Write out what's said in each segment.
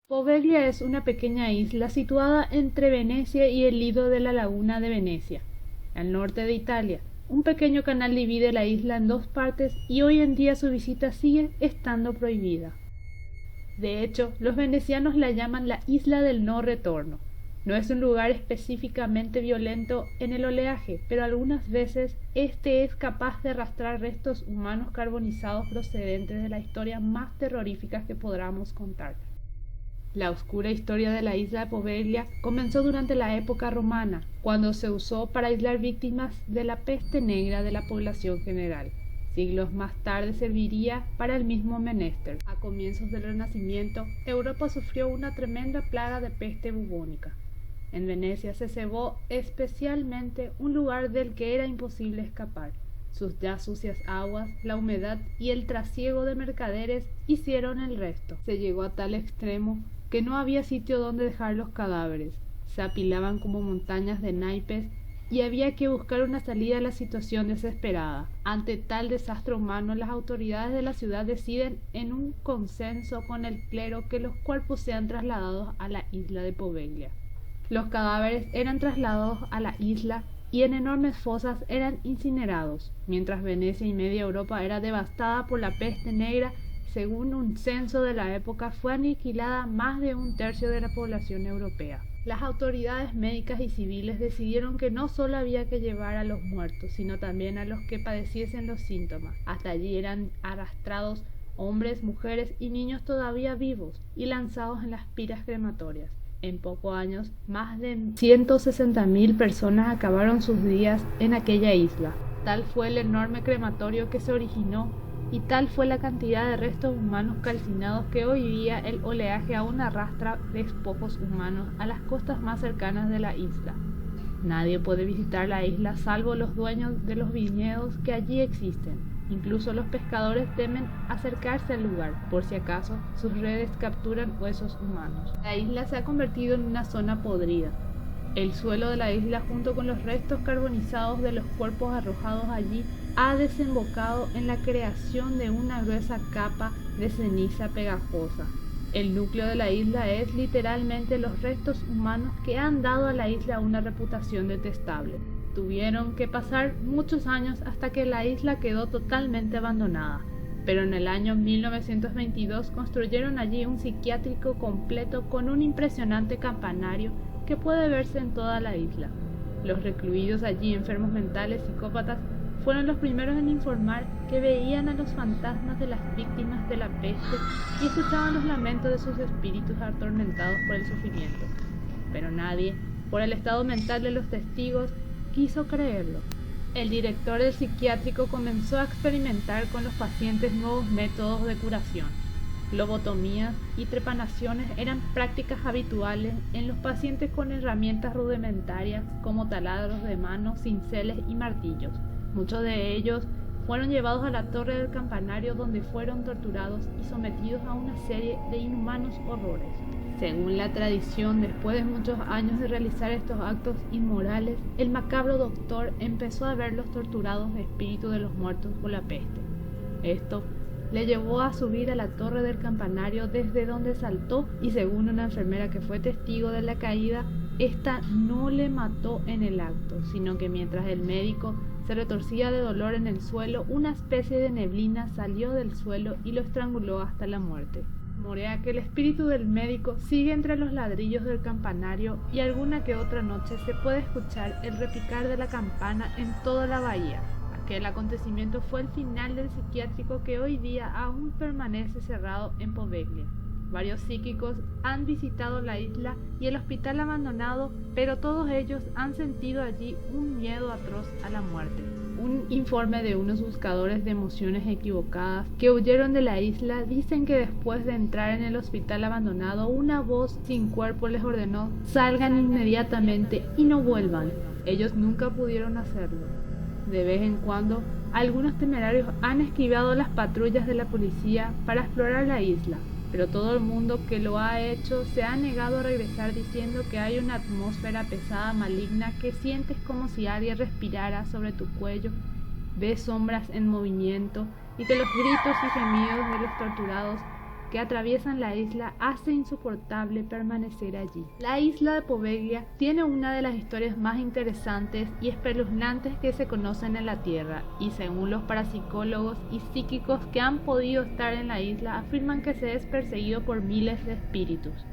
Poveglia es una pequeña isla situada entre Venecia y el lido de la laguna de Venecia, al norte de Italia. Un pequeño canal divide la isla en dos partes y hoy en día su visita sigue estando prohibida. De hecho, los venecianos la llaman la isla del no retorno. No es un lugar específicamente violento en el oleaje, pero algunas veces este es capaz de arrastrar restos humanos carbonizados procedentes de la historia más terroríficas que podamos contar. La oscura historia de la isla de Poveglia comenzó durante la época romana, cuando se usó para aislar víctimas de la peste negra de la población general. Siglos más tarde serviría para el mismo menester. A comienzos del Renacimiento, Europa sufrió una tremenda plaga de peste bubónica. En Venecia se cebó especialmente un lugar del que era imposible escapar. Sus ya sucias aguas, la humedad y el trasiego de mercaderes hicieron el resto. Se llegó a tal extremo que no había sitio donde dejar los cadáveres. Se apilaban como montañas de naipes y había que buscar una salida a la situación desesperada. Ante tal desastre humano, las autoridades de la ciudad deciden en un consenso con el clero que los cuerpos sean trasladados a la isla de Poveglia. Los cadáveres eran trasladados a la isla y en enormes fosas eran incinerados, mientras Venecia y media Europa era devastada por la peste negra. Según un censo de la época, fue aniquilada más de un tercio de la población europea. Las autoridades médicas y civiles decidieron que no solo había que llevar a los muertos, sino también a los que padeciesen los síntomas. Hasta allí eran arrastrados hombres, mujeres y niños todavía vivos y lanzados en las piras crematorias. En pocos años, más de 160.000 personas acabaron sus días en aquella isla. Tal fue el enorme crematorio que se originó y tal fue la cantidad de restos humanos calcinados que hoy día el oleaje aún arrastra despojos humanos a las costas más cercanas de la isla. Nadie puede visitar la isla salvo los dueños de los viñedos que allí existen. Incluso los pescadores temen acercarse al lugar, por si acaso sus redes capturan huesos humanos. La isla se ha convertido en una zona podrida. El suelo de la isla, junto con los restos carbonizados de los cuerpos arrojados allí, ha desembocado en la creación de una gruesa capa de ceniza pegajosa. El núcleo de la isla es literalmente los restos humanos que han dado a la isla una reputación detestable. Tuvieron que pasar muchos años hasta que la isla quedó totalmente abandonada, pero en el año 1922 construyeron allí un psiquiátrico completo con un impresionante campanario que puede verse en toda la isla. Los recluidos allí, enfermos mentales, psicópatas, fueron los primeros en informar que veían a los fantasmas de las víctimas de la peste y escuchaban los lamentos de sus espíritus atormentados por el sufrimiento. Pero nadie, por el estado mental de los testigos, quiso creerlo. El director del psiquiátrico comenzó a experimentar con los pacientes nuevos métodos de curación. Lobotomías y trepanaciones eran prácticas habituales en los pacientes con herramientas rudimentarias como taladros de mano, cinceles y martillos. Muchos de ellos fueron llevados a la torre del campanario, donde fueron torturados y sometidos a una serie de inhumanos horrores. Según la tradición, después de muchos años de realizar estos actos inmorales, el macabro doctor empezó a ver los torturados espíritus de los muertos por la peste. Esto le llevó a subir a la torre del campanario, desde donde saltó, y según una enfermera que fue testigo de la caída, esta no le mató en el acto, sino que mientras el médico se retorcía de dolor en el suelo, una especie de neblina salió del suelo y lo estranguló hasta la muerte. Morea que el espíritu del médico sigue entre los ladrillos del campanario y alguna que otra noche se puede escuchar el repicar de la campana en toda la bahía. Aquel acontecimiento fue el final del psiquiátrico que hoy día aún permanece cerrado en Poveglia. Varios psíquicos han visitado la isla y el hospital abandonado, pero todos ellos han sentido allí un miedo atroz a la muerte. Un informe de unos buscadores de emociones equivocadas que huyeron de la isla dicen que después de entrar en el hospital abandonado, una voz sin cuerpo les ordenó: salgan inmediatamente y no vuelvan. Ellos nunca pudieron hacerlo. De vez en cuando, algunos temerarios han esquivado las patrullas de la policía para explorar la isla, pero todo el mundo que lo ha hecho se ha negado a regresar, diciendo que hay una atmósfera pesada, maligna, que sientes como si alguien respirara sobre tu cuello, ves sombras en movimiento y que los gritos y gemidos de los torturados que atraviesan la isla hace insoportable permanecer allí. La isla de Poveglia tiene una de las historias más interesantes y espeluznantes que se conocen en la Tierra, y según los parapsicólogos y psíquicos que han podido estar en la isla, afirman que se es perseguido por miles de espíritus.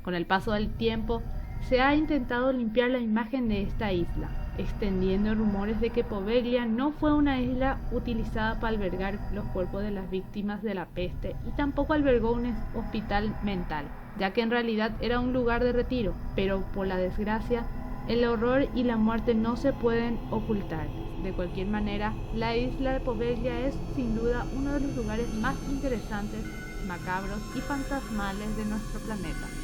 Con el paso del tiempo, se ha intentado limpiar la imagen de esta isla, extendiendo rumores de que Poveglia no fue una isla utilizada para albergar los cuerpos de las víctimas de la peste y tampoco albergó un hospital mental, ya que en realidad era un lugar de retiro, pero por la desgracia, el horror y la muerte no se pueden ocultar. De cualquier manera, la isla de Poveglia es sin duda uno de los lugares más interesantes, macabros y fantasmales de nuestro planeta.